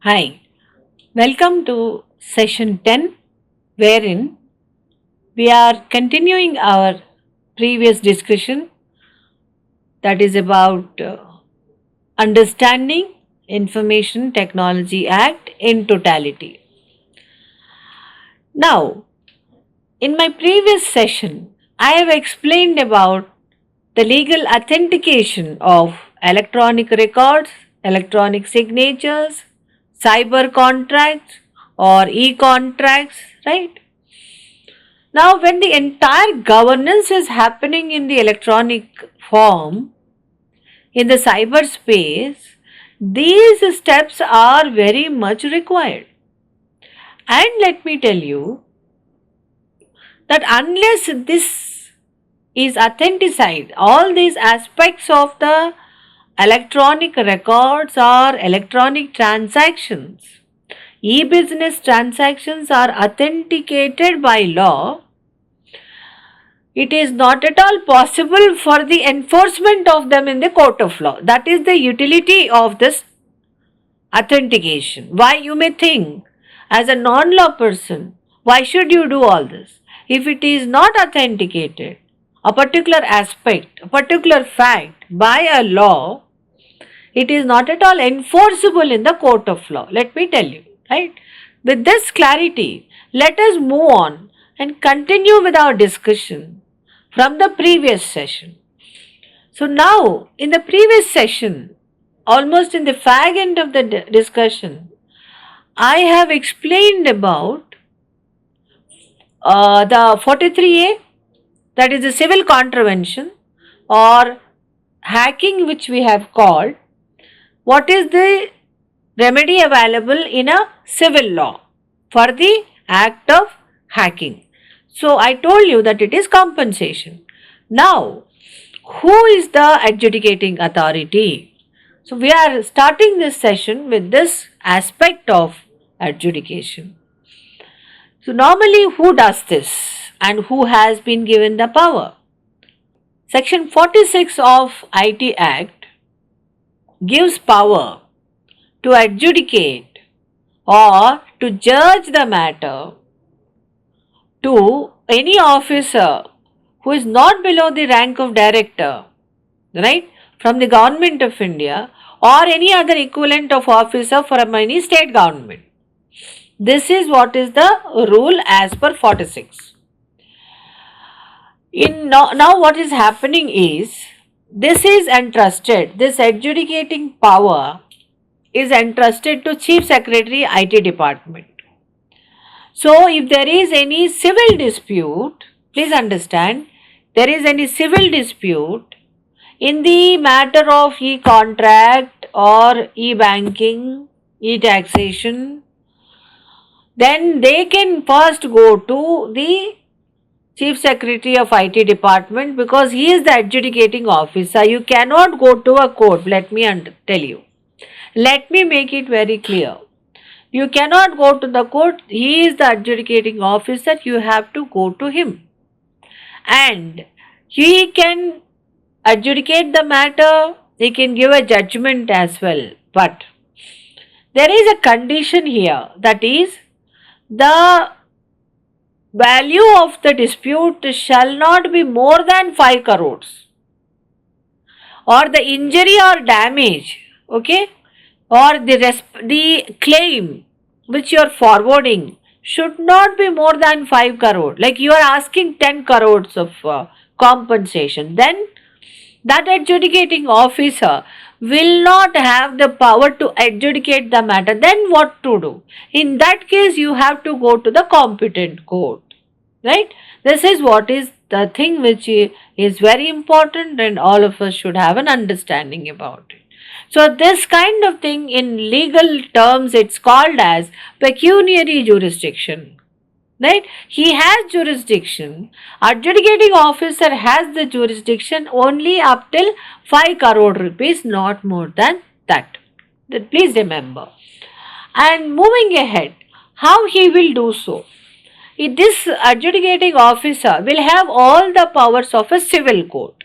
Hi, welcome to session 10, wherein we are continuing our previous discussion that is about understanding Information Technology Act in totality. Now, in my previous session, I have explained about the legal authentication of electronic records, electronic signatures, cyber contracts, or e contracts, right? Now, when the entire governance is happening in the electronic form, in the cyberspace, these steps are very much required. And let me tell you that unless this is authenticated, all these aspects of the electronic records or electronic transactions, e-business transactions are authenticated by law, it is not at all possible for the enforcement of them in the court of law. That is the utility of this authentication. Why, you may think, as a non-law person, why should you do all this? If it is not authenticated, a particular aspect, a particular fact by a law, it is not at all enforceable in the court of law. Let me tell you, right? With this clarity, let us move on and continue with our discussion from the previous session. So now, in the previous session, almost in the fag end of the discussion, I have explained about the 43A, that is the civil contravention or hacking, which we have called. What is the remedy available in a civil law for the act of hacking? So I told you that it is compensation. Now, who is the adjudicating authority? So we are starting this session with this aspect of adjudication. So normally who does this and who has been given the power? Section 46 of IT Act gives power to adjudicate or to judge the matter to any officer who is not below the rank of director, right, from the government of India or any other equivalent of officer from any state government. This is what is the rule as per 46. Now what is happening is, this is entrusted, this adjudicating power is entrusted to Chief Secretary IT Department. So if there is any civil dispute, please understand, there is any civil dispute in the matter of e-contract or e-banking, e-taxation, then they can first go to the Chief Secretary of IT Department because he is the adjudicating officer. You cannot go to a court, let me tell you. Let me make it very clear. You cannot go to the court, he is the adjudicating officer, you have to go to him. And he can adjudicate the matter, he can give a judgment as well. But there is a condition here, that is, the value of the dispute shall not be more than 5 crores. Or the injury or damage, okay, or the claim which you are forwarding should not be more than 5 crore. Like you are asking 10 crores of compensation, then that adjudicating officer will not have the power to adjudicate the matter. Then what to do? In that case, you have to go to the competent court, right? This is what is the thing which is very important, and all of us should have an understanding about it. So this kind of thing, in legal terms, it's called as pecuniary jurisdiction, right? He has jurisdiction. Adjudicating officer has the jurisdiction only up till 5 crore rupees, not more than that. Please remember. And moving ahead, how he will do so? This adjudicating officer will have all the powers of a civil court.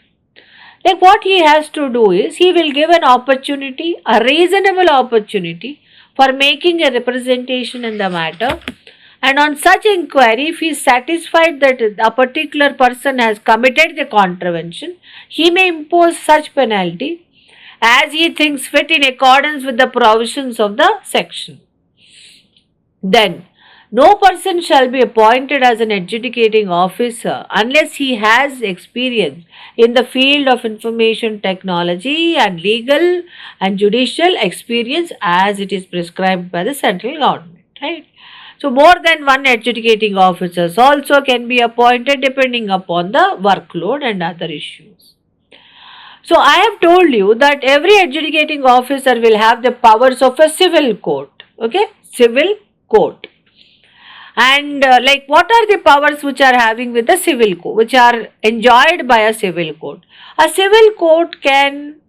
Like what he has to do is, he will give an opportunity, a reasonable opportunity for making a representation in the matter, and on such inquiry, if he is satisfied that a particular person has committed the contravention, he may impose such penalty as he thinks fit in accordance with the provisions of the section. Then, no person shall be appointed as an adjudicating officer unless he has experience in the field of information technology and legal and judicial experience as it is prescribed by the central government, right? So, more than one adjudicating officers also can be appointed depending upon the workload and other issues. So, I have told you that every adjudicating officer will have the powers of a civil court, okay? Civil court. And like what are the powers which are having with the civil court, which are enjoyed by a civil court? A civil court can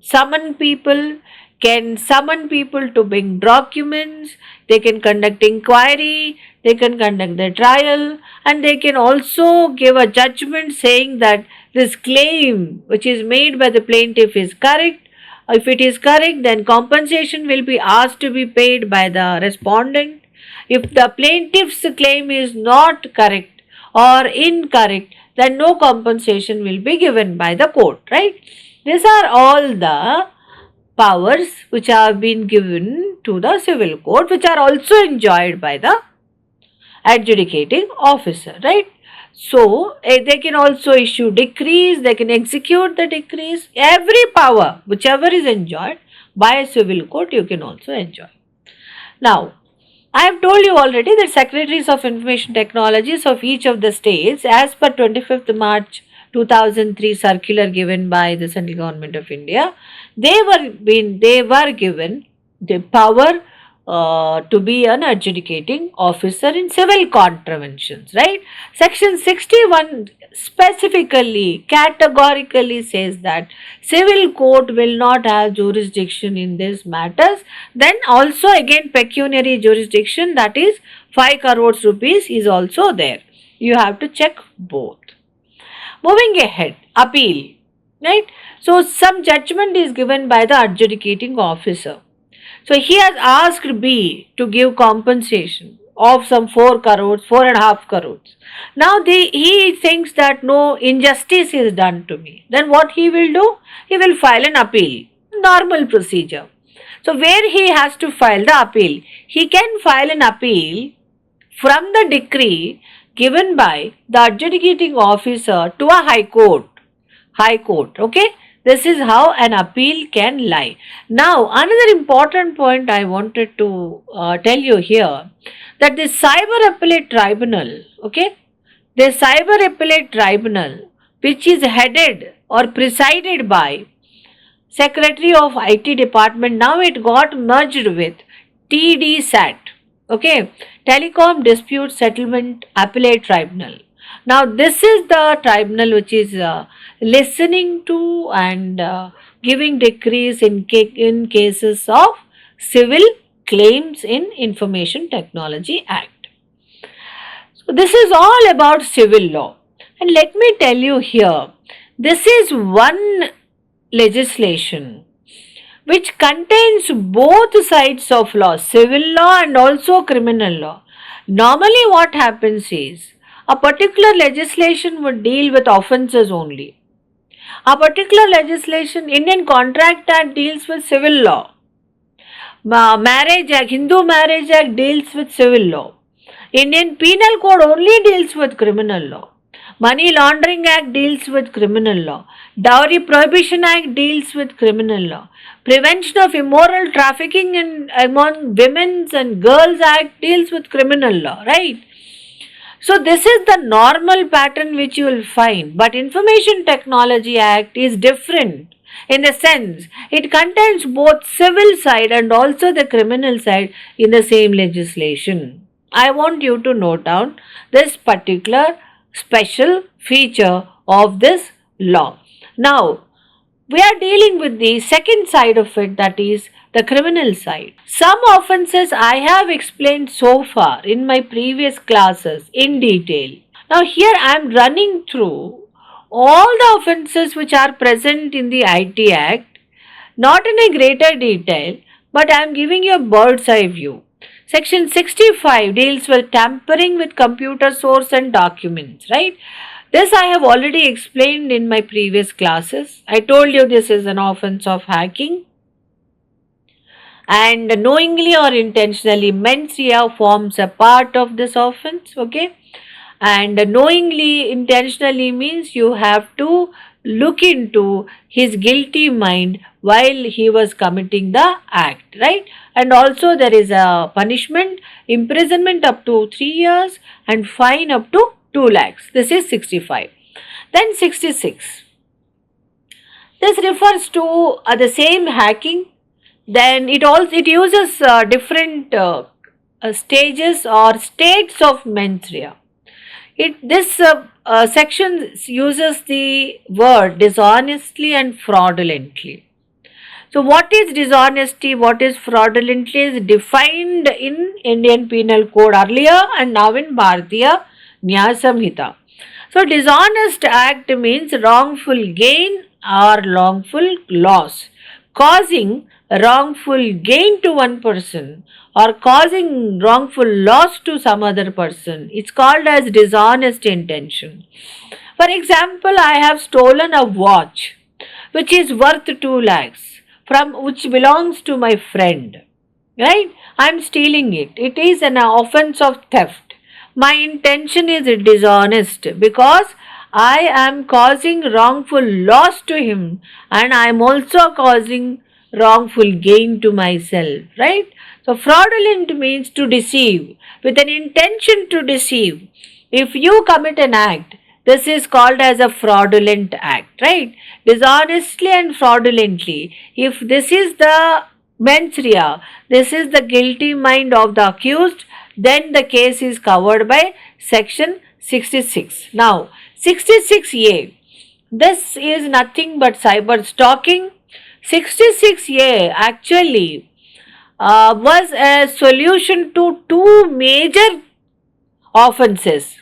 summon people, to bring documents, they can conduct inquiry, they can conduct the trial, and they can also give a judgment saying that this claim which is made by the plaintiff is correct. If it is correct, then compensation will be asked to be paid by the respondent. If the plaintiff's claim is not correct or incorrect, then no compensation will be given by the court, right? These are all the powers which have been given to the civil court, which are also enjoyed by the adjudicating officer, right? So, they can also issue decrees, they can execute the decrees. Every power, whichever is enjoyed by a civil court, you can also enjoy. Now, I have told you already that secretaries of information technologies of each of the states, as per 25th March 2003 circular given by the central government of India, they were given the power to be an adjudicating officer in civil contraventions, right? Section 61 specifically, categorically says that civil court will not have jurisdiction in these matters. Then also again pecuniary jurisdiction, that is 5 crores rupees is also there. You have to check both. Moving ahead, appeal, right? So some judgment is given by the adjudicating officer. So he has asked B to give compensation of some 4 crores, 4.5 crores. Now he thinks that no injustice is done to me. Then what he will do? He will file an appeal. Normal procedure. So where he has to file the appeal? He can file an appeal from the decree given by the adjudicating officer to a high court. High court, okay? This is how an appeal can lie. Now, another important point I wanted to tell you here, that the Cyber Appellate Tribunal, okay, the Cyber Appellate Tribunal, which is headed or presided by Secretary of IT Department, now it got merged with TDSAT, okay, Telecom Dispute Settlement Appellate Tribunal. Now, this is the tribunal which is listening to and giving decrees in cases of civil claims in Information Technology Act. So, this is all about civil law. And let me tell you here, this is one legislation which contains both sides of law, civil law and also criminal law. Normally what happens is, a particular legislation would deal with offences only. A particular legislation, Indian Contract Act, deals with civil law. Marriage Act, Hindu Marriage Act deals with civil law. Indian Penal Code only deals with criminal law. Money Laundering Act deals with criminal law. Dowry Prohibition Act deals with criminal law. Prevention of Immoral Trafficking among Women and Girls Act deals with criminal law, right? So this is the normal pattern which you will find, but Information Technology Act is different in the sense it contains both civil side and also the criminal side in the same legislation. I want you to note down this particular special feature of this law. Now, we are dealing with the second side of it, that is the criminal side. Some offences I have explained so far in my previous classes in detail. Now here I am running through all the offences which are present in the IT Act, not in a greater detail, but I am giving you a bird's eye view. Section 65 deals with tampering with computer source and documents, right? This I have already explained in my previous classes. I told you this is an offense of hacking, and knowingly or intentionally mens rea forms a part of this offense, okay? And knowingly intentionally means you have to look into his guilty mind while he was committing the act, right? And also there is a punishment, imprisonment up to 3 years and fine up to 2 lakhs. This is 65. Then 66, this refers to the same hacking. Then it uses different stages or states of mens rea. This section uses the word dishonestly and fraudulently. So, what is dishonesty? What is fraudulently is defined in Indian Penal Code earlier and now in Bharatiya Nyaya Samhita. So, dishonest act means wrongful gain or wrongful loss, causing wrongful gain to one person or causing wrongful loss to some other person. It's called as dishonest intention. For example, I have stolen a watch which is worth 2 lakhs from which belongs to my friend. Right? I'm stealing it. It is an offense of theft. My intention is dishonest because I am causing wrongful loss to him and I am also causing wrongful gain to myself, right? So, fraudulent means to deceive, with an intention to deceive. If you commit an act, this is called as a fraudulent act, right? Dishonestly and fraudulently. If this is the mens rea, this is the guilty mind of the accused, then the case is covered by section 66. Now, 66A, this is nothing but cyber stalking. 66A actually was a solution to two major offenses.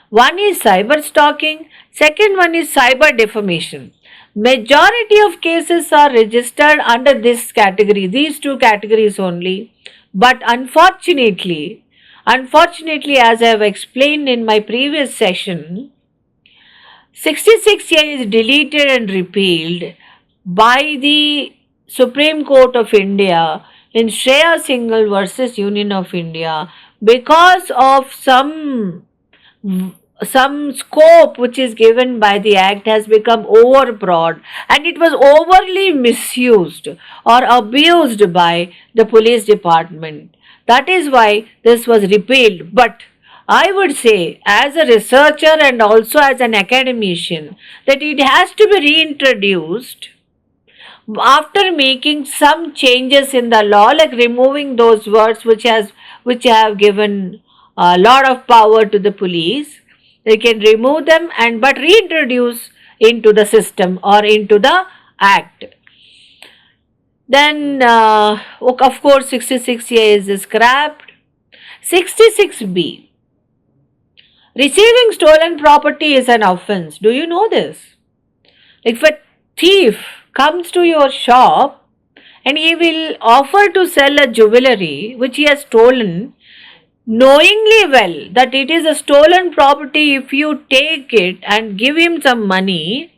One is cyber stalking, second one is cyber defamation. Majority of cases are registered under this category, these two categories only. But unfortunately, as I have explained in my previous session, 66A is deleted and repealed by the Supreme Court of India in Shreya Singhal versus Union of India because of some scope which is given by the act has become overbroad and it was overly misused or abused by the police department. That is why this was repealed. But I would say, as a researcher and also as an academician, that it has to be reintroduced after making some changes in the law, like removing those words which have given a lot of power to the police. They can remove them and but reintroduce into the system or into the act. Then, of course, 66A is scrapped. 66B. Receiving stolen property is an offense. Do you know this? If a thief comes to your shop and he will offer to sell a jewelry which he has stolen, knowingly well that it is a stolen property, if you take it and give him some money,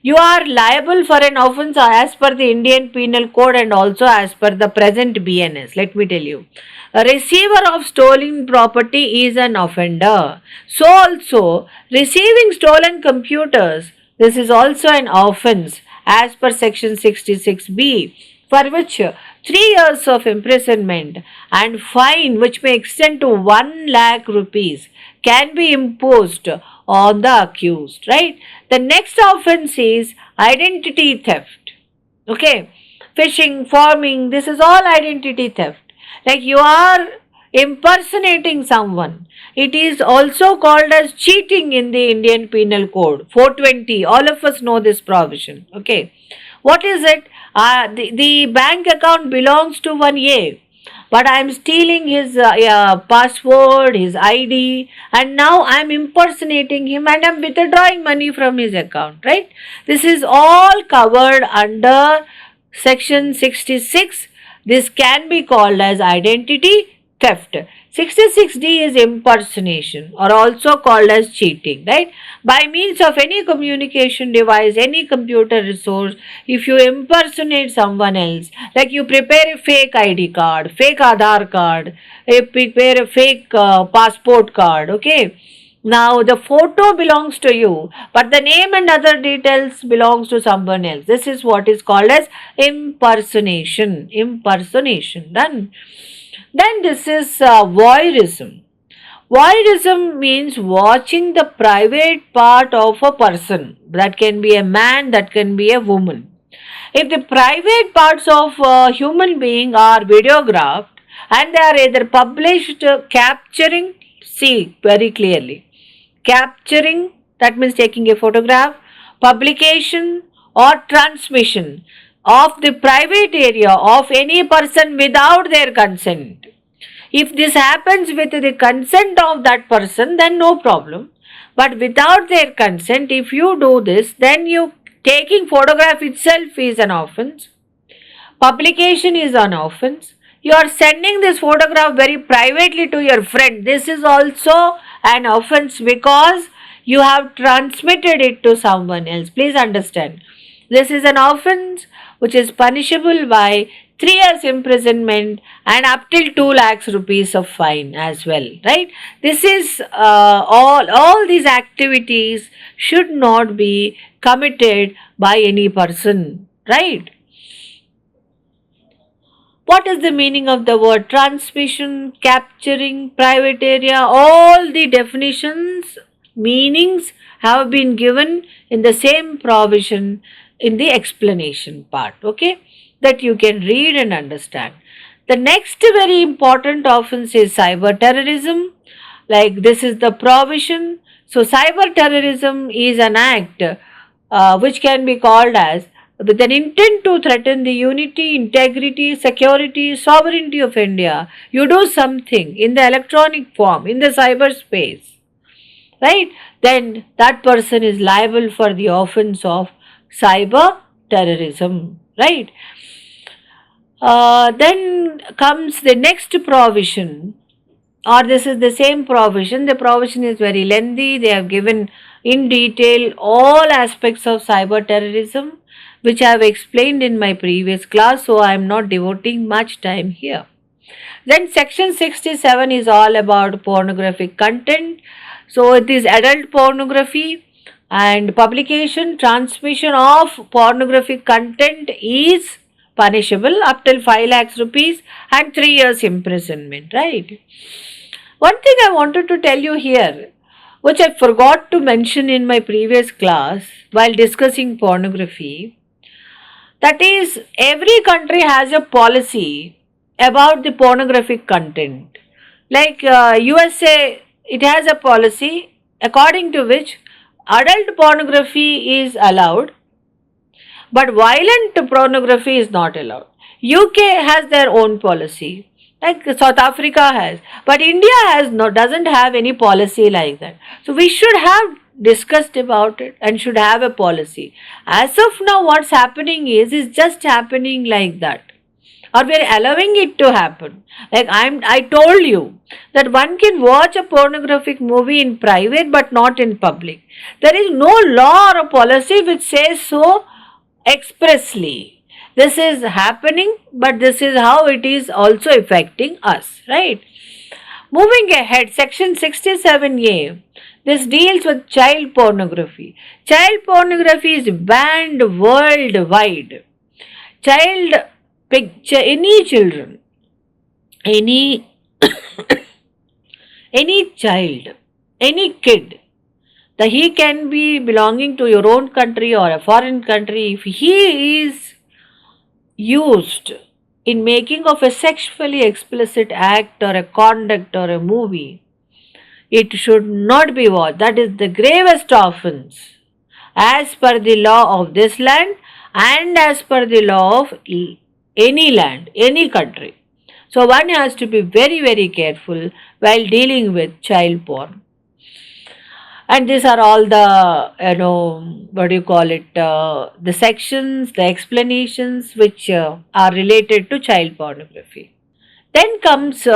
you are liable for an offense as per the Indian Penal Code and also as per the present BNS. Let me tell you. A receiver of stolen property is an offender. So also, receiving stolen computers, this is also an offense as per section 66B, for which 3 years of imprisonment and fine which may extend to 1 lakh rupees can be imposed on the accused, right? The next offense is identity theft. Okay, phishing, forming, this is all identity theft. Like you are impersonating someone. It is also called as cheating in the Indian Penal Code 420. All of us know this provision. Okay, what is it? The bank account belongs to one A, but I am stealing his password, his ID, and now I am impersonating him and I am withdrawing money from his account, right? This is all covered under section 66 This can be called as identity theft. 66D is impersonation or also called as cheating, right? By means of any communication device, any computer resource, if you impersonate someone else, like you prepare a fake ID card, fake Aadhaar card, you prepare a fake passport card, okay? Now the photo belongs to you, but the name and other details belongs to someone else. This is what is called as impersonation. Impersonation. Done. Then this is voyeurism. Voyeurism means watching the private part of a person. That can be a man, that can be a woman. If the private parts of a human being are videographed and they are either published, capturing, see very clearly, capturing, that means taking a photograph, publication or transmission of the private area of any person without their consent. If this happens with the consent of that person, then no problem. But without their consent, if you do this, then you taking photograph itself is an offense. Publication is an offense. You are sending this photograph very privately to your friend. This is also an offense because you have transmitted it to someone else. Please understand. This is an offense which is punishable by 3 years imprisonment and up till 2 lakhs rupees of fine as well, right? This is all these activities should not be committed by any person, right? What is the meaning of the word transmission, capturing, private area? All the definitions, meanings have been given in the same provision in the explanation part, okay, that you can read and understand. The next very important offense is cyber terrorism. Like this is the provision. So cyber terrorism is an act which can be called as with an intent to threaten the unity, integrity, security, sovereignty of India. You do something in the electronic form, in the cyberspace, right? Then that person is liable for the offense of cyber terrorism, right? Then comes the next provision, or this is the same provision. The provision is very lengthy. They have given in detail all aspects of cyber terrorism, which I have explained in my previous class, so I am not devoting much time here. Then section 67 is all about pornographic content. So it is adult pornography and publication, transmission of pornographic content is punishable up till 5 lakhs rupees and 3 years imprisonment, right? One thing I wanted to tell you here, which I forgot to mention in my previous class while discussing pornography, that is, every country has a policy about the pornographic content. Like USA, it has a policy according to which adult pornography is allowed, but violent pornography is not allowed. UK has their own policy, like South Africa has, but India doesn't have any policy like that. So we should have discussed about it and should have a policy. As of now, what's happening is just happening like that, or we are allowing it to happen. Like I told you that one can watch a pornographic movie in private but not in public. There is no law or a policy which says so expressly. This is happening, but this is how it is also affecting us, right? Moving ahead, section 67A, this deals with child pornography. Child pornography is banned worldwide. Child picture, any children, any any child, any kid, that he can be belonging to your own country or a foreign country, if he is used in making of a sexually explicit act or a conduct or a movie, it should not be watched. That is the gravest offense as per the law of this land and as per the law of any land, any country. So one has to be very, very careful while dealing with child porn. And these are all the, what do you call it, the sections, the explanations which are related to child pornography. Then comes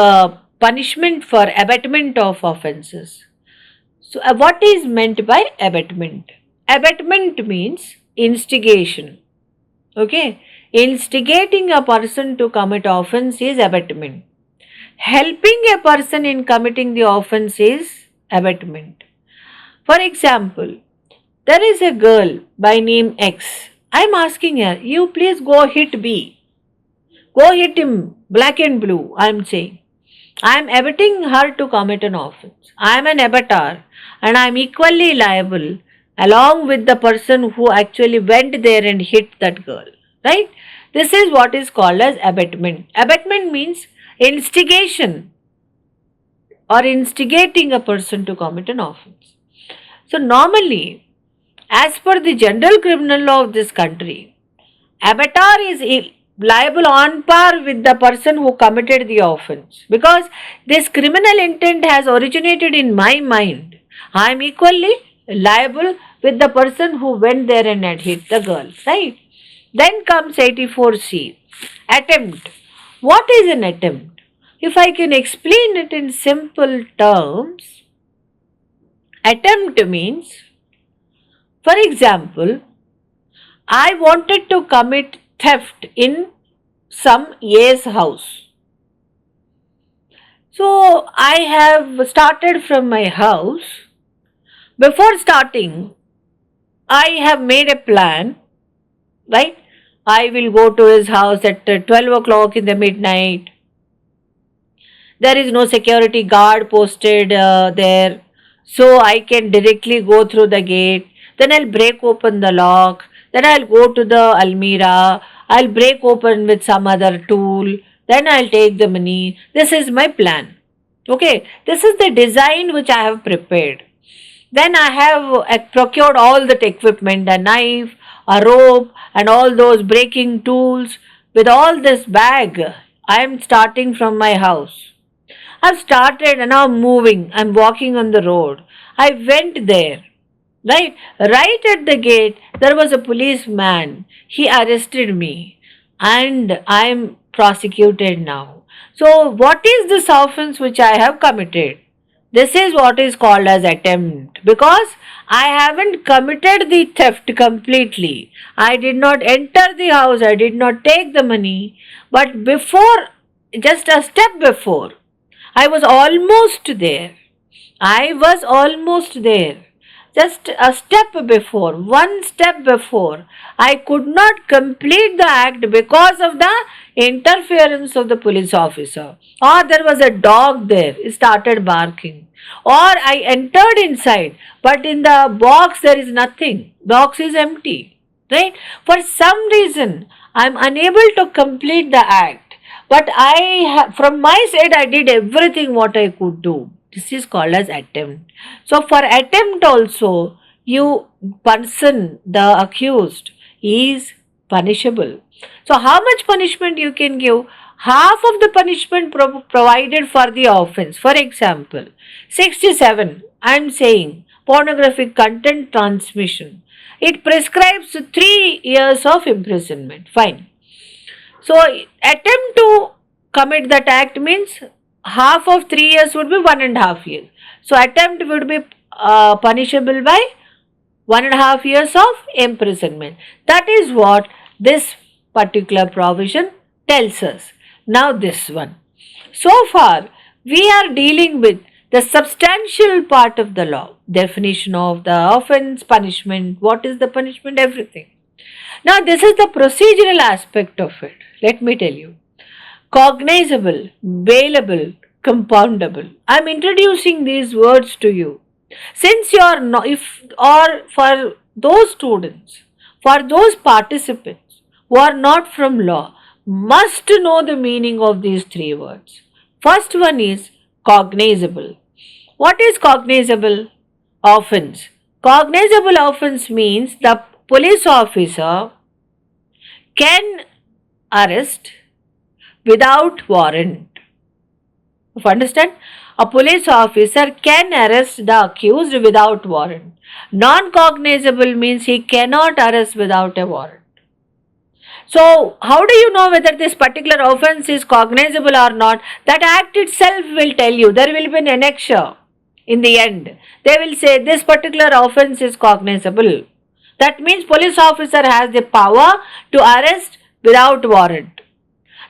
punishment for abatement of offenses. So what is meant by abatement? Abatement means instigation. Okay, instigating a person to commit offense is abatement. Helping a person in committing the offense is abatement. For example, there is a girl by name X. I'm asking her, you please go hit B. Go hit him black and blue, I'm saying. I'm abetting her to commit an offense. I'm an abator and I'm equally liable along with the person who actually went there and hit that girl. Right? This is what is called as abatement. Abatement means instigation or instigating a person to commit an offense. So normally, as per the general criminal law of this country, abator is liable on par with the person who committed the offense, because this criminal intent has originated in my mind. I am equally liable with the person who went there and had hit the girl, right? Then comes 84C, attempt. What is an attempt? If I can explain it in simple terms, attempt means, for example, I wanted to commit theft in some A's house. So I have started from my house. Before starting, I have made a plan, right? I will go to his house at 12 o'clock in the midnight. There is no security guard posted there, so I can directly go through the gate. Then I'll break open the lock. Then I'll go to the almirah. I'll break open with some other tool. Then I'll take the money. This is my plan. Okay, this is the design which I have prepared. Then I have procured all that equipment, a knife, a rope, and all those breaking tools. With all this bag, I am starting from my house. I've started and now I'm moving. I'm walking on the road. I went there. Right? Right at the gate, there was a policeman. He arrested me and I am prosecuted now. So, what is this offense which I have committed? This is what is called as attempt, because I haven't committed the theft completely. I did not enter the house, I did not take the money, but before, just a step before, I was almost there. I was almost there. Just a step before, one step before, I could not complete the act because of the interference of the police officer. Or there was a dog there, it started barking. Or I entered inside, but in the box there is nothing. Box is empty. Right? For some reason, I am unable to complete the act. But from my side, I did everything what I could do. This is called as attempt. So for attempt also, person, the accused, is punishable. So how much punishment you can give? Half of the punishment provided for the offense. For example, 67, I am saying pornographic content transmission. It prescribes 3 years of imprisonment. Fine. So attempt to commit that act means half of 3 years would be 1.5 years. So attempt would be punishable by 1.5 years of imprisonment. That is what this particular provision tells us. Now this one. So far we are dealing with the substantial part of the law. Definition of the offense, punishment, what is the punishment, everything. Now this is the procedural aspect of it. Let me tell you. Cognizable, bailable, compoundable. I am introducing these words to you. Since you are not, for those students, for those participants who are not from law, must know the meaning of these 3 words. First one is cognizable. What is cognizable offense? Cognizable offense means the police officer can arrest without warrant. You understand? A police officer can arrest the accused without warrant. Non-cognizable means he cannot arrest without a warrant. So, how do you know whether this particular offence is cognizable or not? That act itself will tell you. There will be an annexure in the end. They will say this particular offence is cognizable. That means police officer has the power to arrest without warrant.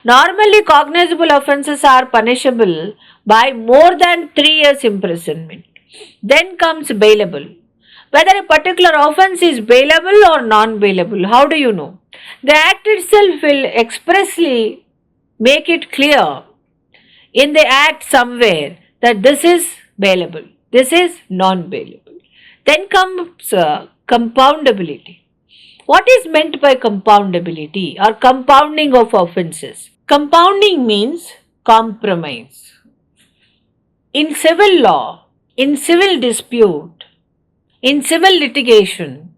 Normally, cognizable offences are punishable by more than 3 years imprisonment. Then comes bailable. Whether a particular offence is bailable or non-bailable, how do you know? The act itself will expressly make it clear in the act somewhere that this is bailable, this is non-bailable. Then comes compoundability. What is meant by compoundability or compounding of offences? Compounding means compromise. In civil law, in civil dispute, in civil litigation,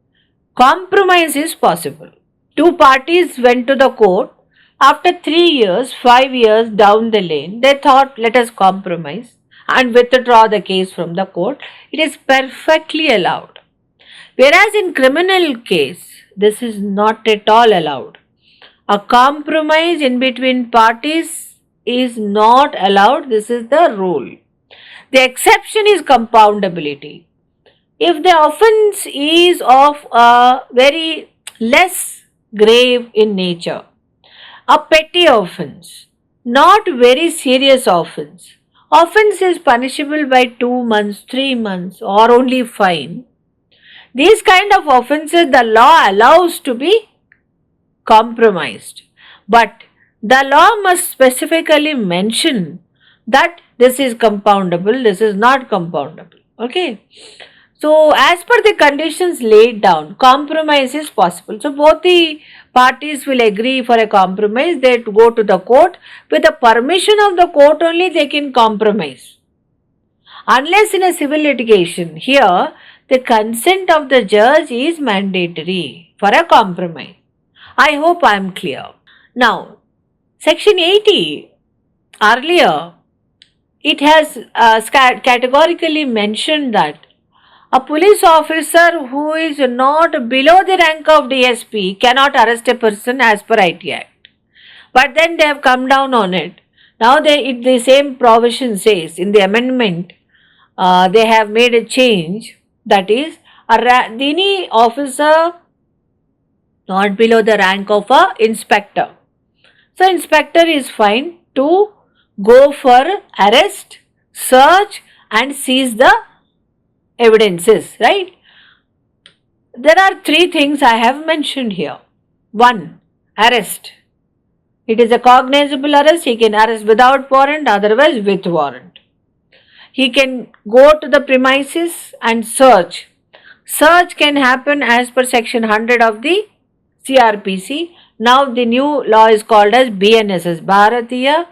compromise is possible. Two parties went to the court. After 3 years, 5 years down the lane, they thought, let us compromise and withdraw the case from the court. It is perfectly allowed. Whereas in criminal case, this is not at all allowed. A compromise in between parties is not allowed. This is the rule. The exception is compoundability. If the offence is of a very less grave in nature, a petty offence, not very serious offence, offence is punishable by 2 months, 3 months or only fine. These kind of offences the law allows to be compromised. But the law must specifically mention that this is compoundable, this is not compoundable. Okay. So, as per the conditions laid down, compromise is possible. So, both the parties will agree for a compromise. They go to the court. With the permission of the court only they can compromise. Unless in a civil litigation, here the consent of the judge is mandatory for a compromise. I hope I am clear. Now, section 80, earlier, it has categorically mentioned that a police officer who is not below the rank of DSP cannot arrest a person as per IT Act. But then they have come down on it. Now the same provision says in the amendment, they have made a change, that is, any officer not below the rank of a inspector. So inspector is fine to go for arrest, search and seize the evidences, right? There are 3 things I have mentioned here. 1. Arrest. It is a cognizable arrest. He can arrest without warrant, otherwise with warrant. He can go to the premises and search. Search can happen as per section 100 of the CRPC. Now the new law is called as BNSS, Bharatiya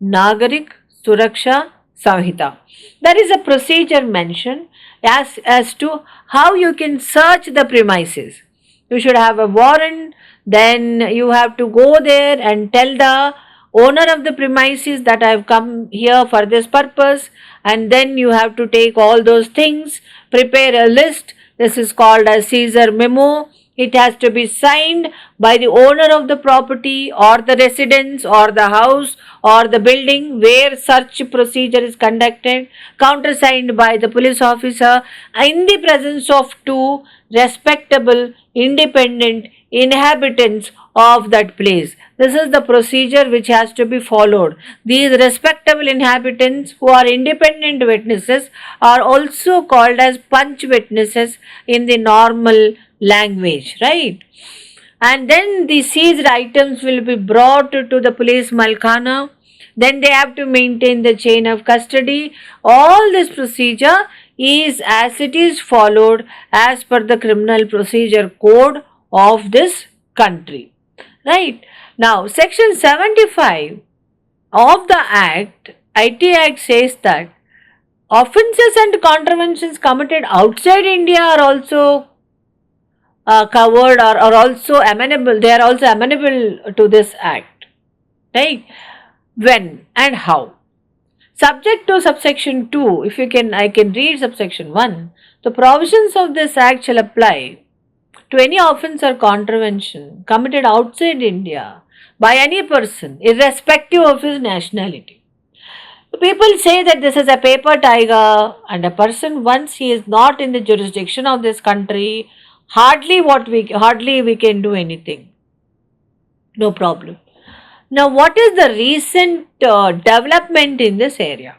Nagarik Suraksha Samhita. There is a procedure mentioned as to how you can search the premises. You should have a warrant, then you have to go there and tell the owner of the premises that I have come here for this purpose, and then you have to take all those things, prepare a list. This is called as seizure memo. It has to be signed by the owner of the property or the residence or the house or the building where such procedure is conducted, countersigned by the police officer in the presence of 2 respectable, independent inhabitants of that place. This is the procedure which has to be followed. These respectable inhabitants who are independent witnesses are also called as punch witnesses in the normal language, right? And then the seized items will be brought to the police malkhana. Then they have to maintain the chain of custody. All this procedure is as it is followed as per the criminal procedure code of this country, right? Now, section 75 of the Act, IT Act, says that offences and contraventions committed outside India are also covered or are also amenable. They are also amenable to this Act, right? When and how? Subject to subsection 2, if you can, I can read subsection 1. The provisions of this act shall apply to any offence or contravention committed outside India by any person, irrespective of his nationality. People say that this is a paper tiger, and a person, once he is not in the jurisdiction of this country, hardly we can do anything. No problem. Now, what is the recent development in this area?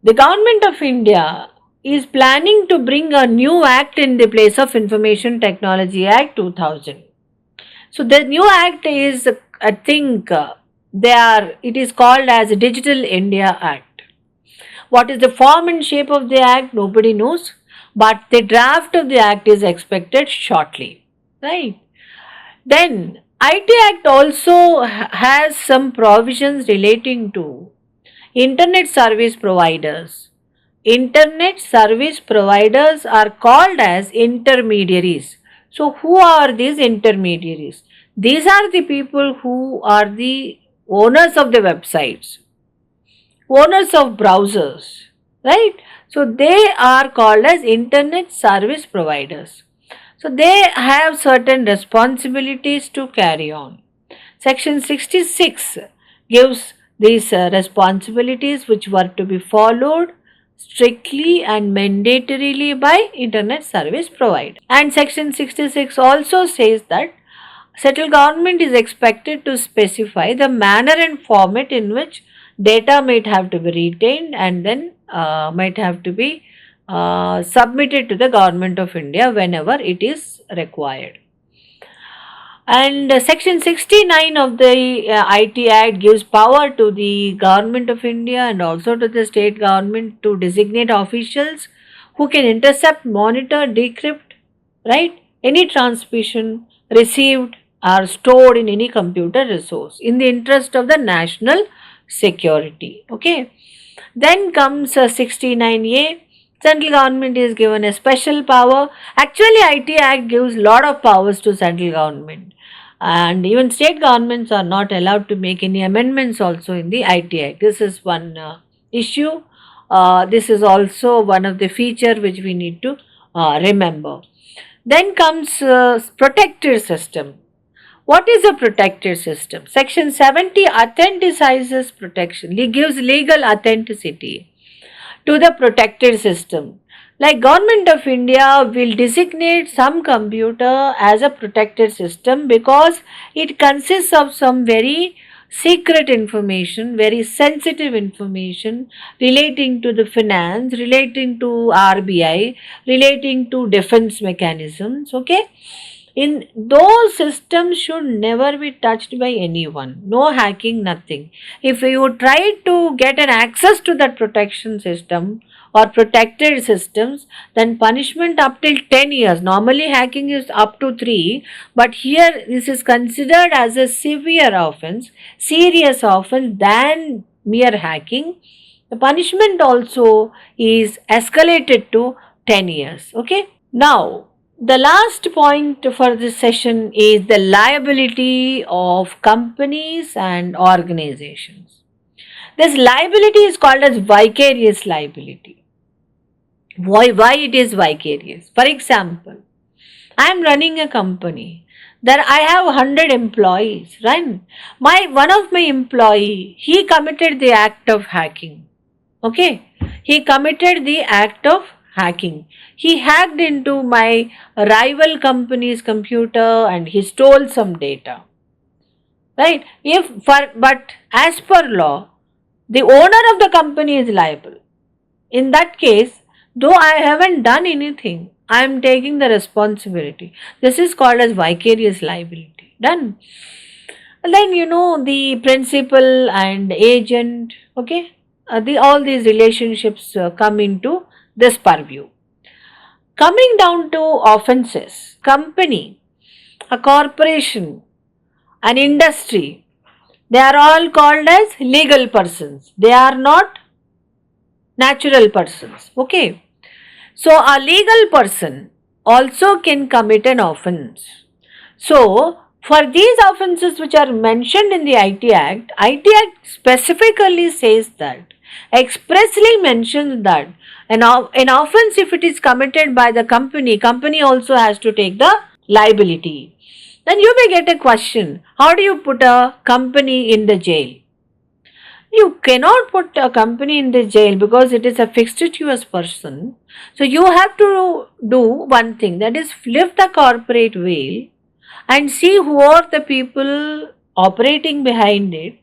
The government of India is planning to bring a new act in the place of Information Technology Act 2000. So the new act is, I think, it is called as Digital India Act. What is the form and shape of the act? Nobody knows, but the draft of the act is expected shortly, right? Then IT Act also has some provisions relating to internet service providers. Internet service providers are called as intermediaries. So who are these intermediaries? These are the people who are the owners of the websites, owners of browsers, right? So they are called as internet service providers. So they have certain responsibilities to carry on. Section 66 gives these responsibilities which were to be followed strictly and mandatorily by internet service provider. And section 66 also says that central government is expected to specify the manner and format in which data might have to be retained and then might have to be submitted to the government of India whenever it is required. And section 69 of the IT Act gives power to the government of India and also to the state government to designate officials who can intercept, monitor, decrypt, right, any transmission received or stored in any computer resource in the interest of the national security. Okay. Then comes 69A. Central government is given a special power. Actually, IT Act gives lot of powers to central government, and even state governments are not allowed to make any amendments also in the IT Act. This is one issue. This is also one of the feature which we need to remember. Then comes protected system. What is a protected system? Section 70 authenticizes protection. It gives legal authenticity to the protected system. Like Government of India will designate some computer as a protected system because it consists of some very secret information, very sensitive information relating to the finance, relating to RBI, relating to defense mechanisms, okay? In those systems should never be touched by anyone. No hacking, nothing. If you try to get an access to that protection system or protected systems, then punishment up till 10 years. Normally hacking is up to 3, but here this is considered as a severe offense, serious offense than mere hacking. The punishment also is escalated to 10 years. Okay. Now, the last point for this session is the liability of companies and organizations. This liability is called as vicarious liability. Why it is vicarious? For example, I am running a company. There I have 100 employees, right? One of my employee, he committed the act of hacking. Okay? He committed the act of hacking. He hacked into my rival company's computer and he stole some data. Right? But as per law, the owner of the company is liable. In that case, though I haven't done anything, I am taking the responsibility. This is called as vicarious liability. Done. And then the principal and agent, okay, all these relationships come into this purview. Coming down to offenses, company, a corporation, an industry, they are all called as legal persons. They are not natural persons. Okay. So a legal person also can commit an offense. So For these offences which are mentioned in the IT Act specifically says that, expressly mentions that an offence if it is committed by the company, company also has to take the liability. Then you may get a question, how do you put a company in the jail? You cannot put a company in the jail because it is a fictitious person. So you have to do one thing, that is lift the corporate veil and see who are the people operating behind it.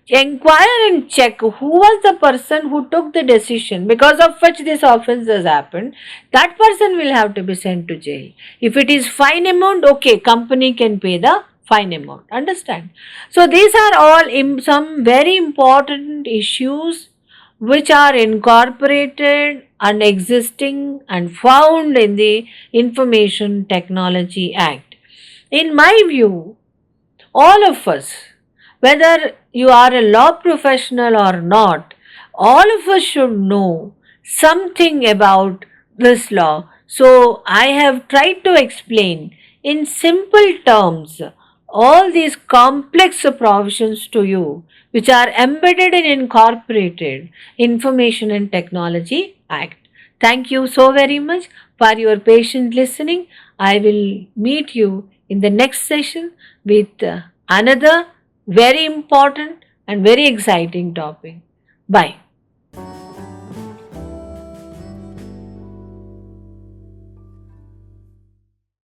Inquire and check who was the person who took the decision because of which this offense has happened. That person will have to be sent to jail. If it is fine amount, okay, company can pay the fine amount. Understand? So these are all some very important issues which are incorporated and existing and found in the Information Technology Act. In my view, all of us, whether you are a law professional or not, all of us should know something about this law. So, I have tried to explain in simple terms all these complex provisions to you, which are embedded and incorporated Information and Technology Act. Thank you so very much for your patient listening. I will meet you in the next session with another very important and very exciting topic. Bye.